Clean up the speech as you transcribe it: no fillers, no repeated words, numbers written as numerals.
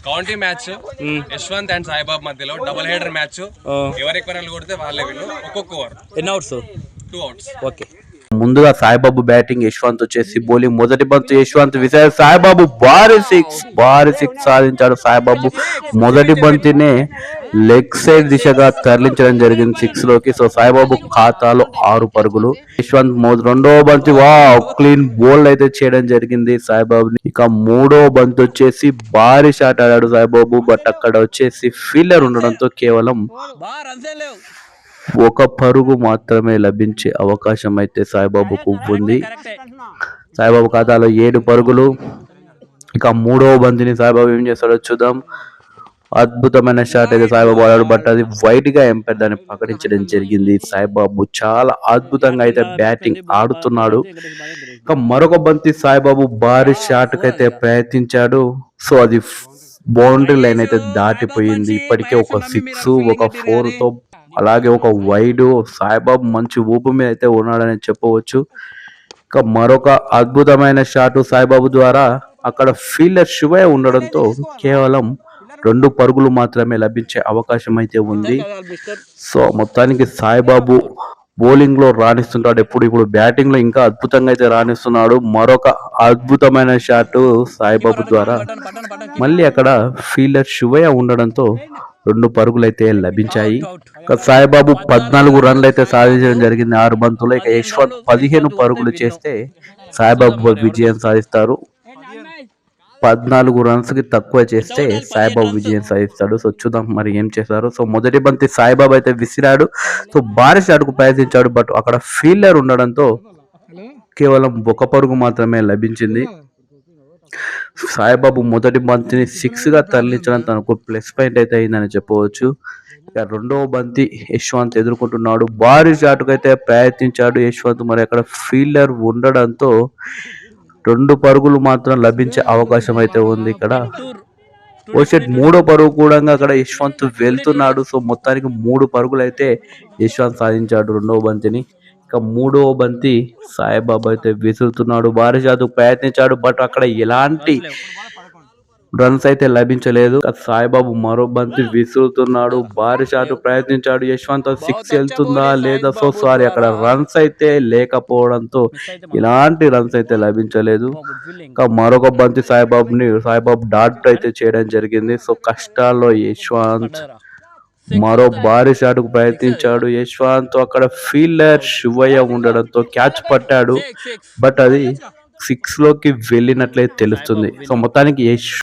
County match Yashwant and Saibabu మధ్యలో double header match. ఎవరు ఎక్కువ రన్లు కొడితే వాళ్ళే విన్ను. ఒక్కొక్క ఓవర్ ఎన్ని అవుట్స్? 2 outs. ఓకే. ముందుగా సాయిబాబు బ్యాటింగ్, యశ్వంత్ వచ్చేసి బౌలింగ్. మొదటి బంతు యశ్వంత్ విసిరాడు, సాయిబాబు భారీ సిక్స్ సాధించాడు. సాయిబాబు మొదటి బంతినే లెగ్ సైడ్ దిశగా తరలించడం జరిగింది 6 లోకి. సో సాయిబాబు ఖాతాలో 6 పరుగులు. యశ్వంత్ రెండవ బంతి క్లీన్ బౌల్డ్ అయితే చేయడం జరిగింది సాయిబాబుని. ఇక మూడో బంతి వచ్చేసి భారీ షాట్ ఆడాడు సాయిబాబు. బట్ అక్కడ వచ్చేసి ఫీల్డర్ ఉండడంతో కేవలం 1 పరుగు మాత్రమే లభించే అవకాశం అయితే సాయిబాబుకు ఉంది. సాయిబాబు ఖాతాలో 7 పరుగులు. ఇక మూడవ బంతిని సాయిబాబు ఏం చేస్తాడో చూద్దాం. అద్భుతమైన షాట్ అయితే సాయిబాబు ఆడాడు. బట్ అది వైడ్ గా ఎంపైర్ దాన్ని ప్రకటించడం జరిగింది. సాయిబాబు చాలా అద్భుతంగా అయితే బ్యాటింగ్ ఆడుతున్నాడు. ఇక మరొక బంతి సాయిబాబు భారీ షాట్ కి అయితే ప్రయత్నించాడు. సో అది బౌండరీ లైన్ అయితే దాటిపోయింది. ఇప్పటికే ఒక 6 ఒక 4 తో అలాగే ఒక వైడ్. సాయిబాబు మంచి ఊపు మీద అయితే ఉన్నాడని చెప్పవచ్చు. ఇక మరొక అద్భుతమైన షాట్ సాయిబాబు ద్వారా అక్కడ ఫీల్డర్ శివయ్య ఉండడంతో కేవలం 2 పరుగులు మాత్రమే లభించే అవకాశం అయితే ఉంది. సో మొత్తానికి సాయిబాబు బౌలింగ్ లో రాణిస్తుంటాడు ఇప్పుడు బ్యాటింగ్ లో ఇంకా అద్భుతంగా అయితే రాణిస్తున్నాడు. మరొక అద్భుతమైన షాట్ సాయిబాబు ద్వారా మళ్ళీ అక్కడ ఫీల్డర్ శివయ్య ఉండడంతో 2 పరుగులు అయితే లభించాయి. సాయిబాబు 14 రన్లు అయితే సాధించడం జరిగింది 6 బంతులు. ఇక యశ్వంత్ 15 పరుగులు చేస్తే సాయిబాబు విజయం సాధిస్తారు. 14 రన్స్ కి తక్కువ చేస్తే సాయిబాబు విజయం సాధిస్తాడు. సో చూద్దాం మరి ఏం చేస్తారు. సో మొదటి బంతి సాయిబాబు అయితే విసిరాడు. సో భారీ షాట్ కు ప్రయత్నించాడు. బట్ అక్కడ ఫీల్డర్ ఉండడంతో కేవలం 1 పరుగు మాత్రమే లభించింది. సాయిబాబు మొదటి బంతిని 6 గా తరలించడం తనకు ప్లస్ పాయింట్ అయితే అయిందని చెప్పవచ్చు. ఇక రెండవ బంతి యశ్వంత్ ఎదుర్కొంటున్నాడు. భారీ షాట్కు అయితే ప్రయత్నించాడు యశ్వంత్. మరి అక్కడ ఫీల్డర్ ఉండడంతో 2 పరుగులు మాత్రం లభించే అవకాశం అయితే ఉంది. ఇక్కడ మూడో పరుగు కూడా అక్కడ యశ్వంత్ వెళ్తున్నాడు. సో మొత్తానికి 3 పరుగులు అయితే యశ్వంత్ సాధించాడు రెండవ బంతిని. ఇక మూడవ బంతి సాయిబాబు అయితే విసురుతున్నాడు. భారీ షాట్కు ప్రయత్నించాడు. బట్ అక్కడ ఎలాంటి రన్స్ అయితే లభించలేదు. సాయిబాబు మరో బంతి విసురుతున్నాడు. భారీ షాట్ ప్రయత్నించాడు. యశ్వంత్ 6 వెళ్తుందా లేదా? సో సారీ అక్కడ రన్స్ అయితే లేకపోవడంతో ఇలాంటి రన్స్ అయితే లభించలేదు. ఇంకా మరొక బంతి సాయిబాబు డాట్ అయితే చేయడం జరిగింది. సో కష్టాల్లో యశ్వంత్ మరో భారీ షాట్ కు ప్రయత్నించాడు యశ్వంత్. అక్కడ ఫీల్డర్ శివయ్య ఉండడంతో క్యాచ్ పట్టాడు. బట్ అది 6 లోకి వెళ్ళినట్లయితే తెలుస్తుంది. సో మొత్తానికి